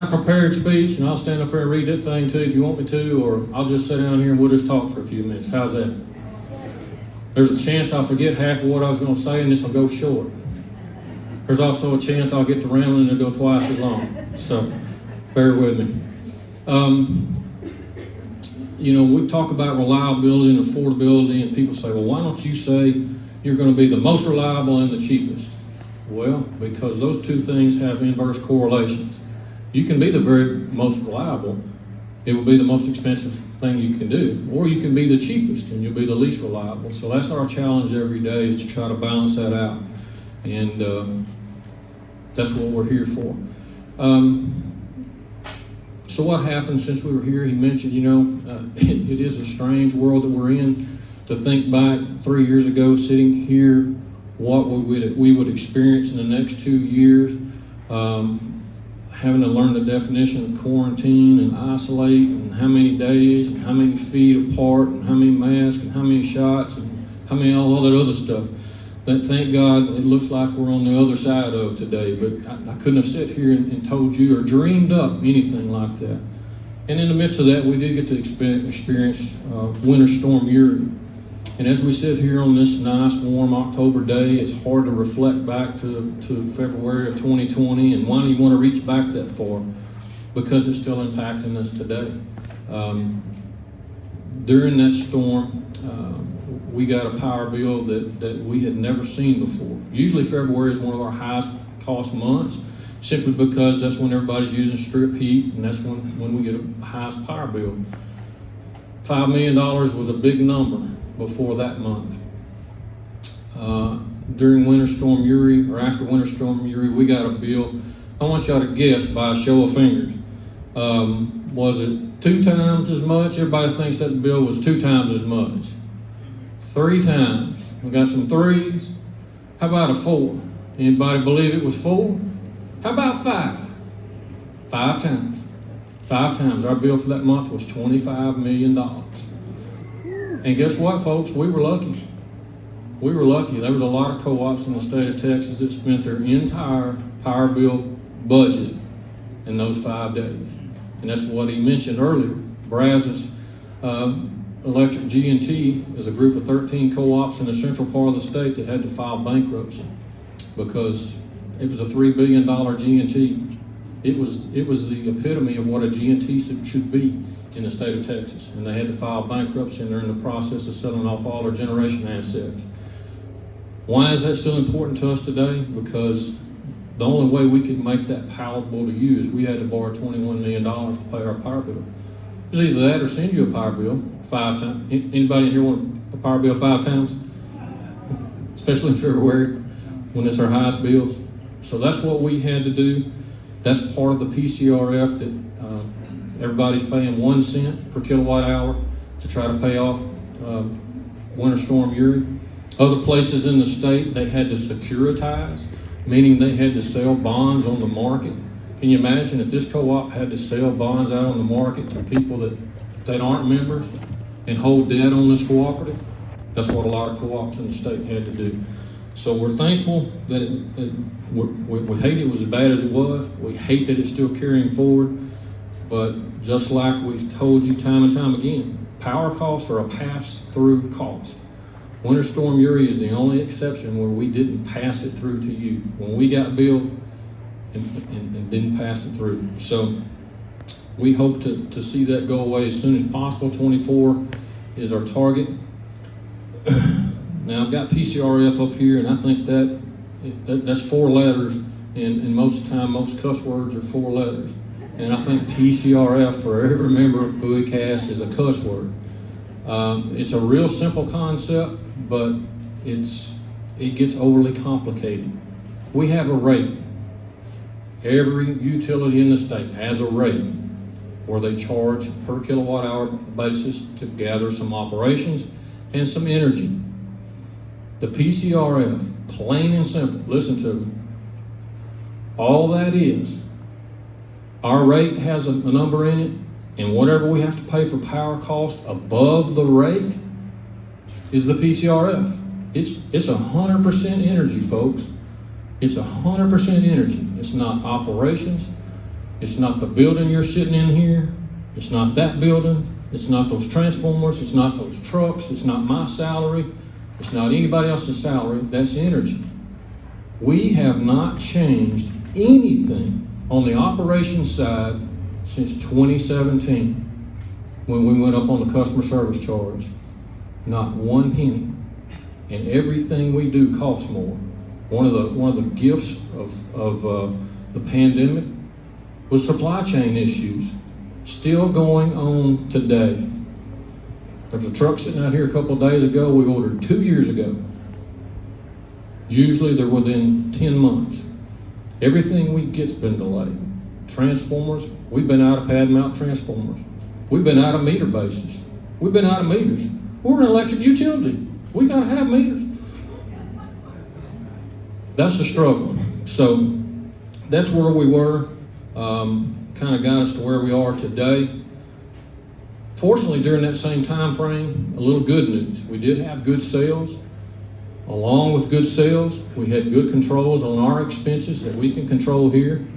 prepared speech, and I'll stand up here and read that thing too if you want me to, or I'll just sit down here and we'll just talk for a few minutes. How's that? There's a chance I'll forget half of what I was going to say and this will go short. There's also a chance I'll get to rambling and it'll go twice as long. So bear with me. We talk about reliability and affordability, and people say, well, why don't you say you're going to be the most reliable and the cheapest? Well, because those two things have inverse correlations. You can be the very most reliable, it will be the most expensive thing you can do, or you can be the cheapest and you'll be the least reliable. So that's our challenge every day, is to try to balance that out, and that's what we're here for. So what happened since we were here? He mentioned, it is a strange world that we're in. To think back 3 years ago, sitting here, what we would experience in the next 2 years, having to learn the definition of quarantine and isolate, and how many days, and how many feet apart, and how many masks, and how many shots, and how many all that other stuff. That, thank God, it looks like we're on the other side of today, but I couldn't have sat here and told you or dreamed up anything like that. And in the midst of that, we did get to experience Winter Storm Uri. And as we sit here on this nice, warm October day, it's hard to reflect back to February of 2020, and why do you want to reach back that far? Because it's still impacting us today. During that storm, we got a power bill that we had never seen before. Usually February is one of our highest cost months, simply because that's when everybody's using strip heat, and that's when we get a highest power bill. $5 million was a big number before that month. During Winter Storm Uri, or after Winter Storm Uri, we got a bill. I want y'all to guess by a show of fingers. Was it 2 times as much? Everybody thinks that bill was 2 times as much. 3 times. We got some 3s. How about a 4? Anybody believe it was 4? How about 5? 5 times. 5 times. Our bill for that month was $25 million. And guess what, folks? We were lucky. We were lucky. There was a lot of co-ops in the state of Texas that spent their entire power bill budget in those 5 days. And that's what he mentioned earlier. Brazos Electric G&T is a group of 13 co-ops in the central part of the state that had to file bankruptcy because it was a $3 billion G&T. It was the epitome of what a G&T should be in the state of Texas, and they had to file bankruptcy, and they're in the process of selling off all their generation assets. Why is that still important to us today? Because the only way we could make that palatable to you is we had to borrow $21 million to pay our power bill. It was either that or send you a power bill 5 times. Anybody in here want a power bill 5 times? Especially in February when it's our highest bills. So that's what we had to do. That's part of the PCRF that everybody's paying 1 cent per kilowatt hour to try to pay off Winter Storm Uri. Other places in the state, they had to securitize, meaning they had to sell bonds on the market. Can you imagine if this co-op had to sell bonds out on the market to people that aren't members and hold debt on this cooperative? That's what a lot of co-ops in the state had to do. So we're thankful that we hate it was as bad as it was. We hate that it's still carrying forward. But just like we've told you time and time again, power costs are a pass-through cost. Winter Storm Uri is the only exception where we didn't pass it through to you. When we got billed, and didn't pass it through. So we hope to see that go away as soon as possible. 24 is our target. Now I've got PCRF up here, and I think that's 4 letters, and most of the time most cuss words are 4 letters. And I think PCRF for every member of Bowie-Cass is a cuss word. It's a real simple concept, but it gets overly complicated. We have a rate. Every utility in the state has a rate where they charge per kilowatt hour basis to gather some operations and some energy. The PCRF, plain and simple, listen to me. All that is, our rate has a number in it, and whatever we have to pay for power cost above the rate is the PCRF. It's 100% energy, folks. It's 100% energy. It's not operations. It's not the building you're sitting in here. It's not that building. It's not those transformers. It's not those trucks. It's not my salary. It's not anybody else's salary. That's energy. We have not changed anything on the operations side since 2017 when we went up on the customer service charge. Not one penny. And everything we do costs more. One of the gifts of the pandemic was supply chain issues, still going on today. There was a truck sitting out here a couple of days ago we ordered 2 years ago. Usually they're within 10 months. Everything we get's been delayed. Transformers, we've been out of pad mount transformers. We've been out of meter bases. We've been out of meters. We're an electric utility. We gotta have meters. That's the struggle. So that's where we were. Kind of got us to where we are today. Fortunately, during that same time frame, a little good news. We did have good sales. Along with good sales, we had good controls on our expenses that we can control here.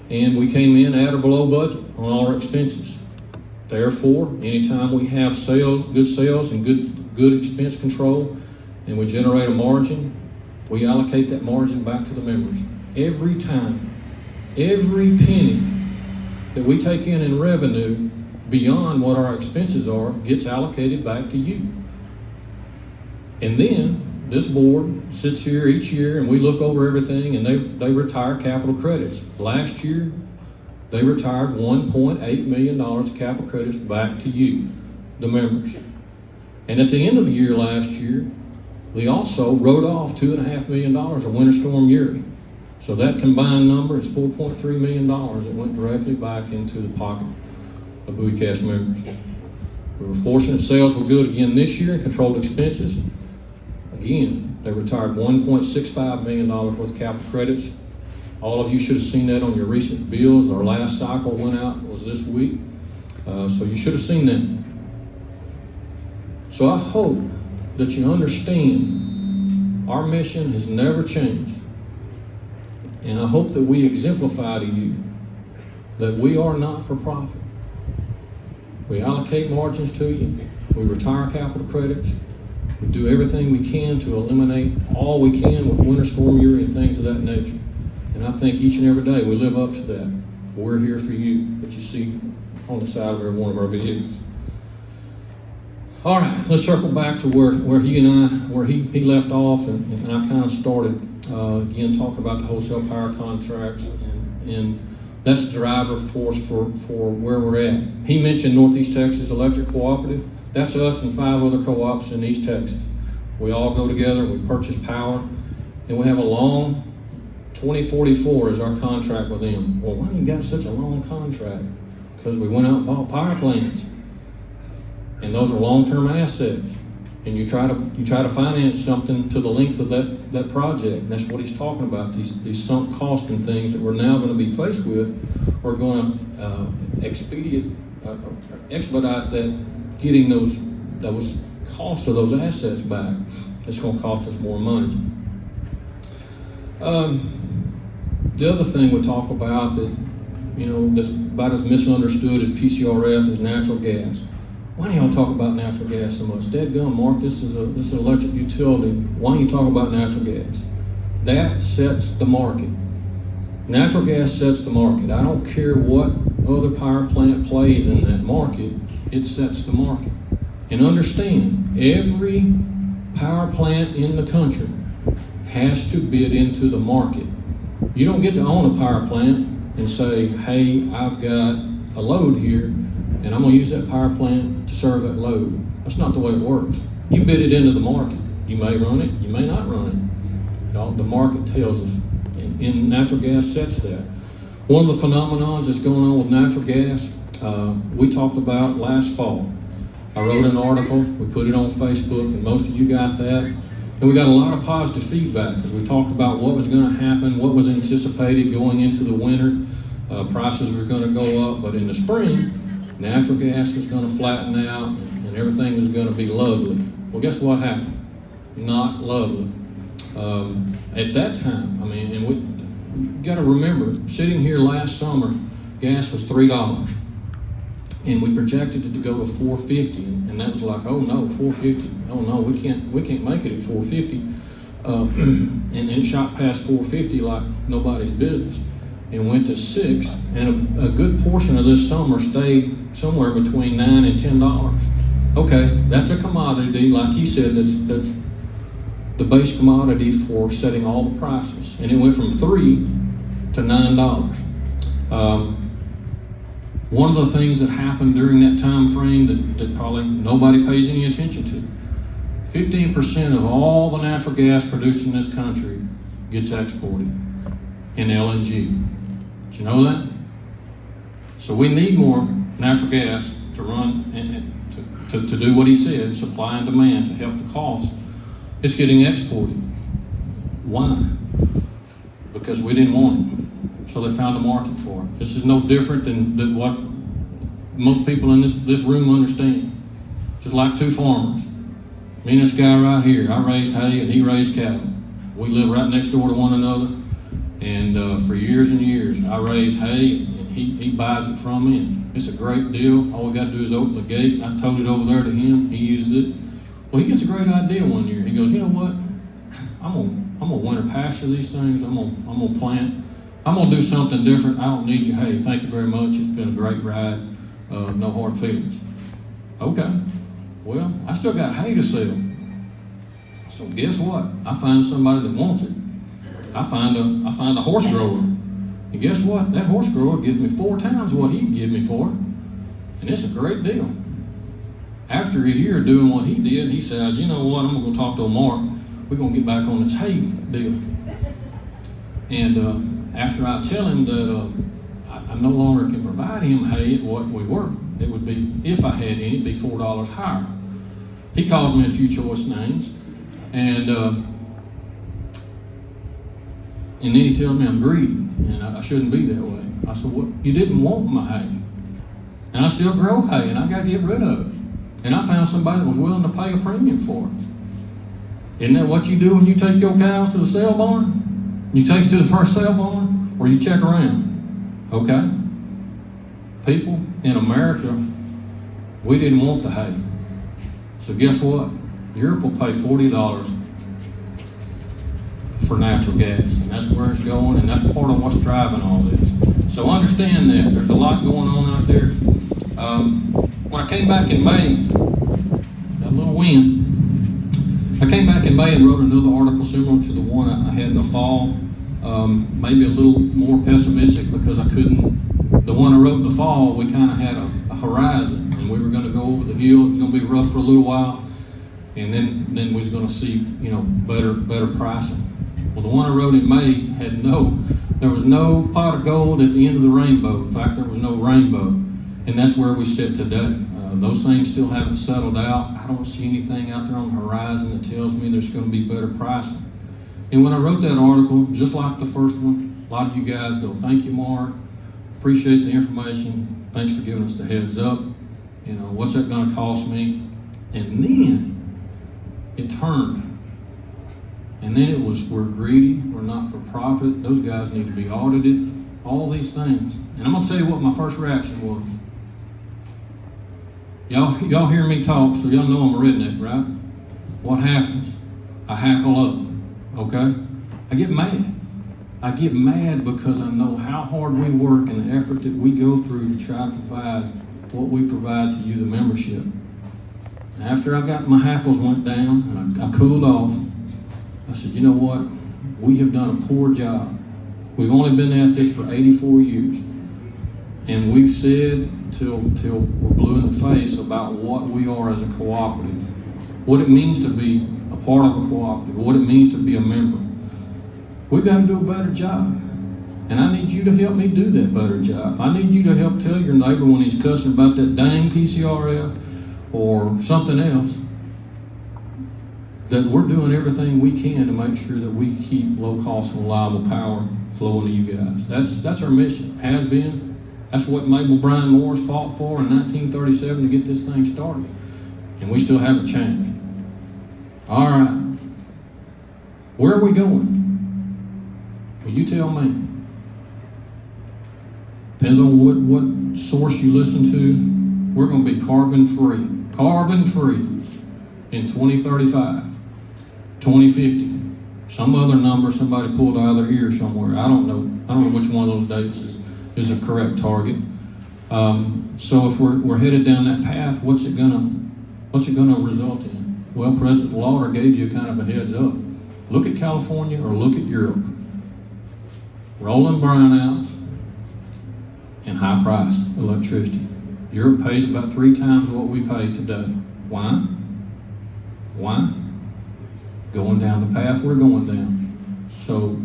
And we came in at or below budget on our expenses. Therefore, anytime we have good sales and good expense control, and we generate a margin, we allocate that margin back to the members. Every time, every penny that we take in revenue beyond what our expenses are gets allocated back to you. And then this board sits here each year and we look over everything and they retire capital credits. Last year, they retired $1.8 million of capital credits back to you, the members. And at the end of the year last year, they also wrote off $2.5 million of Winter Storm Uri. So that combined number is $4.3 million that went directly back into the pocket of Bowie-Cass members. We were fortunate sales were good again this year and controlled expenses. Again, they retired $1.65 million worth of capital credits. All of you should have seen that on your recent bills. Our last cycle went out was this week. So you should have seen that. So I hope that you understand our mission has never changed. And I hope that we exemplify to you that we are not for profit. We allocate margins to you. We retire capital credits. We do everything we can to eliminate all we can with Winter Storm Uri and things of that nature. And I think each and every day we live up to that. We're here for you, that you see on the side of every one of our vehicles. All right, let's circle back to where he left off, and I kind of started again talking about the wholesale power contracts, and that's the driver force for where we're at. He mentioned Northeast Texas Electric Cooperative. That's us and 5 other co-ops in East Texas. We all go together, we purchase power, and we have a long 2044 is our contract with them. Well, why you got such a long contract? Because we went out and bought power plants. And those are long-term assets. And you try to finance something to the length of that project. And that's what he's talking about. These sunk costs and things that we're now going to be faced with are going to expedite that getting those costs of those assets back. It's going to cost us more money. The other thing we talk about that, that's about as misunderstood as PCRF is natural gas. Why do y'all talk about natural gas so much? Dadgum, Mark, this is an electric utility. Why don't you talk about natural gas? That sets the market. Natural gas sets the market. I don't care what other power plant plays in that market, it sets the market. And understand, every power plant in the country has to bid into the market. You don't get to own a power plant and say, hey, I've got a load here, and I'm going to use that power plant to serve that load. That's not the way it works. You bid it into the market. You may run it, you may not run it. The market tells us, and natural gas sets that. One of the phenomenons that's going on with natural gas, we talked about last fall. I wrote an article, we put it on Facebook, and most of you got that. And we got a lot of positive feedback because we talked about what was going to happen, what was anticipated going into the winter. Prices were going to go up, but in the spring, natural gas was going to flatten out and everything was going to be lovely. Well, guess what happened? Not lovely. At that time, and we got to remember, sitting here last summer, gas was $3. And we projected it to go to $4.50, and that was like, oh no, $4.50. Oh no, we can't make it at $4.50. And it shot past $4.50 like nobody's business, and went to $6. And a good portion of this summer stayed somewhere between $9 and $10. Okay, that's a commodity, like he said. That's the base commodity for setting all the prices, and it went from $3 to $9. One of the things that happened during that time frame that probably nobody pays any attention to, 15% of all the natural gas produced in this country gets exported in LNG. Did you know that? So we need more natural gas to run and to do what he said, supply and demand, to help the cost. It's getting exported. Why? Because we didn't want it. So they found a market for it. This is no different than what most people in this room understand. Just like two farmers. Me and this guy right here, I raise hay and he raised cattle. We live right next door to one another. And for years and years, I raise hay and he buys it from me. And it's a great deal. All we got to do is open the gate. I towed it over there to him. He uses it. Well, he gets a great idea one year. He goes, you know what? I'm gonna winter pasture these things. I'm gonna plant. I'm gonna do something different. I don't need your hay. Thank you very much. It's been a great ride. No hard feelings. Okay. Well, I still got hay to sell. So guess what? I find somebody that wants it. I find a horse grower. And guess what? That horse grower gives me 4 times what he'd give me for it. And it's a great deal. After a year of doing what he did, he said, you know what? I'm gonna go talk to Mark. We're gonna get back on this hay deal. And after I tell him that I no longer can provide him hay at what we were, it would be, if I had any, it'd be $4 higher. He calls me a few choice names, and then he tells me I'm greedy and I shouldn't be that way. I said, well, you didn't want my hay, and I still grow hay, and I got to get rid of it. And I found somebody that was willing to pay a premium for it. Isn't that what you do when you take your cows to the sale barn? You take it to the first sale barn, or you check around. Okay? People in America, we didn't want the hay. So guess what? Europe will pay $40 for natural gas, and that's where it's going, and that's part of what's driving all this. So understand that. There's a lot going on out there. When I came back in May, got a little wind. I came back in May and wrote another article similar to the one I had in the fall. Maybe a little more pessimistic because I couldn't. The one I wrote in the fall, we kind of had a horizon, and we were going to go over the hill. It was going to be rough for a little while, and then we was going to see, better pricing. Well, the one I wrote in May there was no pot of gold at the end of the rainbow. In fact, there was no rainbow, and that's where we sit today. Those things still haven't settled out. I don't see anything out there on the horizon that tells me there's going to be better pricing. And when I wrote that article, just like the first one, a lot of you guys go, thank you, Mark. Appreciate the information. Thanks for giving us the heads up. What's that going to cost me? And then it turned. And then it was, we're greedy, we're not for profit, those guys need to be audited, all these things. And I'm going to tell you what my first reaction was. Y'all hear me talk, so y'all know I'm a redneck, right? What happens? I hackle up, okay? I get mad. I get mad because I know how hard we work and the effort that we go through to try to provide what we provide to you, the membership. And after my hackles went down and I cooled off, I said, you know what? We have done a poor job. We've only been at this for 84 years. And we've said till we're blue in the face about what we are as a cooperative, what it means to be a part of a cooperative, what it means to be a member. We've got to do a better job. And I need you to help me do that better job. I need you to help tell your neighbor when he's cussing about that dang PCRF or something else, that we're doing everything we can to make sure that we keep low-cost and reliable power flowing to you guys. That's our mission, has been. That's what Mabel Bryan Morris fought for in 1937 to get this thing started. And we still haven't changed. All right. Where are we going? Well, you tell me. Depends on what source you listen to. We're going to be carbon free in 2035, 2050. Some other number somebody pulled out of their ear somewhere. I don't know which one of those dates is a correct target. So if we're headed down that path, what's it gonna result in? Well, President Lauder gave you kind of a heads up. Look at California or look at Europe. Rolling brownouts and high price electricity. Europe pays about 3 times what we pay today. Why? Going down the path we're going down. So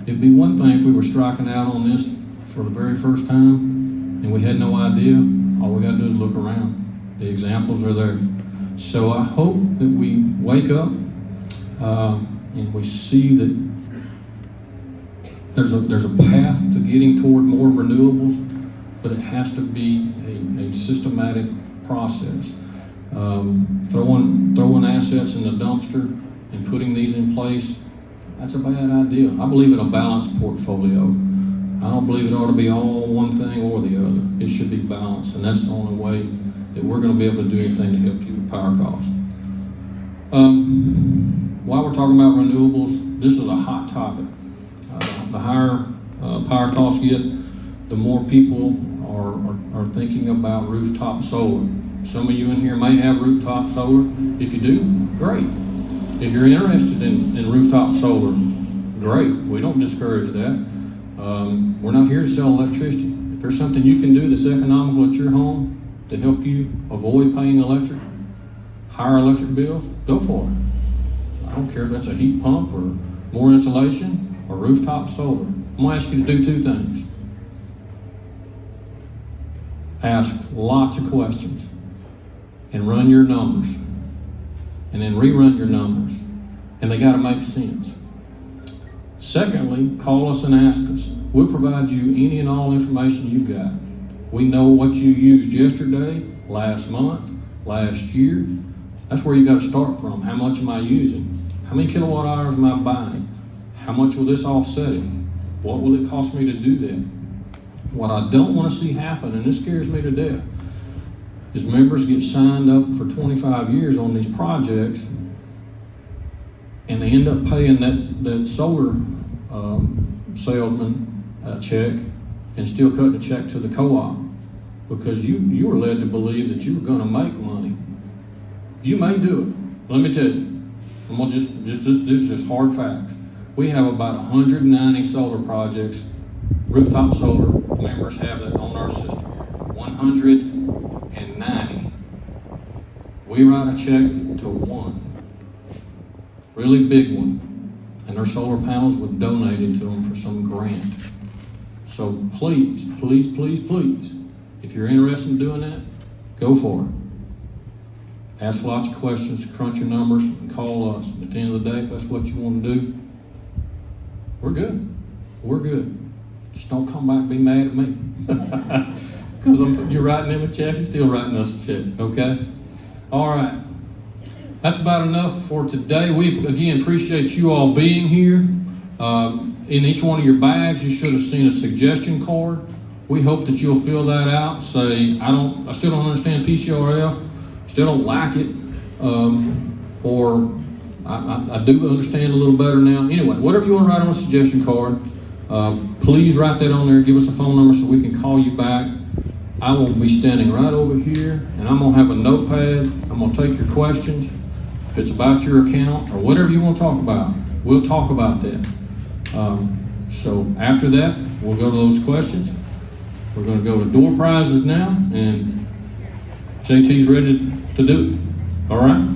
it'd be one thing if we were striking out on this for the very first time and we had no idea. All we gotta do is look around. The examples are there. So I hope that we wake up and we see that there's a path to getting toward more renewables, but it has to be a systematic process. Throwing assets in the dumpster and putting these in place, that's a bad idea. I believe in a balanced portfolio. I don't believe it ought to be all one thing or the other. It should be balanced, and that's the only way that we're going to be able to do anything to help you with power costs. While we're talking about renewables, this is a hot topic. The higher power costs get, the more people are thinking about rooftop solar. Some of you in here may have rooftop solar. If you do, great. If you're interested in rooftop solar, great. We don't discourage that. We're not here to sell electricity. If there's something you can do that's economical at your home to help you avoid paying higher electric bills, go for it. I don't care if that's a heat pump or more insulation or rooftop solar. I'm gonna ask you to do 2 things. Ask lots of questions and run your numbers, and then rerun your numbers, and they got to make sense. Secondly, call us and ask us. We'll provide you any and all information you've got. We know what you used yesterday, last month, last year. That's where you got to start from. How much am I using? How many kilowatt hours am I buying? How much will this offset it? What will it cost me to do that? What I don't want to see happen, and this scares me to death, is members get signed up for 25 years on these projects and they end up paying that solar salesman check and still cutting a check to the co-op because you were led to believe that you were going to make money. You may do it. Let me tell you. I'm gonna this is just hard facts. We have about 190 solar projects, rooftop solar. Members have that on our system. 190. We write a check to one, really big one, and their solar panels were donated to them for some grant. So please, please, please, please, if you're interested in doing that, go for it. Ask lots of questions, crunch your numbers, and call us. At the end of the day, if that's what you want to do, we're good. We're good. Just don't come back and be mad at me. Because you're writing them a check and still writing us a check, okay? All right. That's about enough for today. We, again, appreciate you all being here. In each one of your bags, you should have seen a suggestion card. We hope that you'll fill that out. Say, I still don't understand PCRF, still don't like it, or I do understand a little better now. Anyway, whatever you want to write on a suggestion card, please write that on there. Give us a phone number so we can call you back. I will be standing right over here, and I'm going to have a notepad. I'm going to take your questions. If it's about your account or whatever you want to talk about, we'll talk about that. So after that, we'll go to those questions. We're going to go to door prizes now, and JT's ready to do it. All right?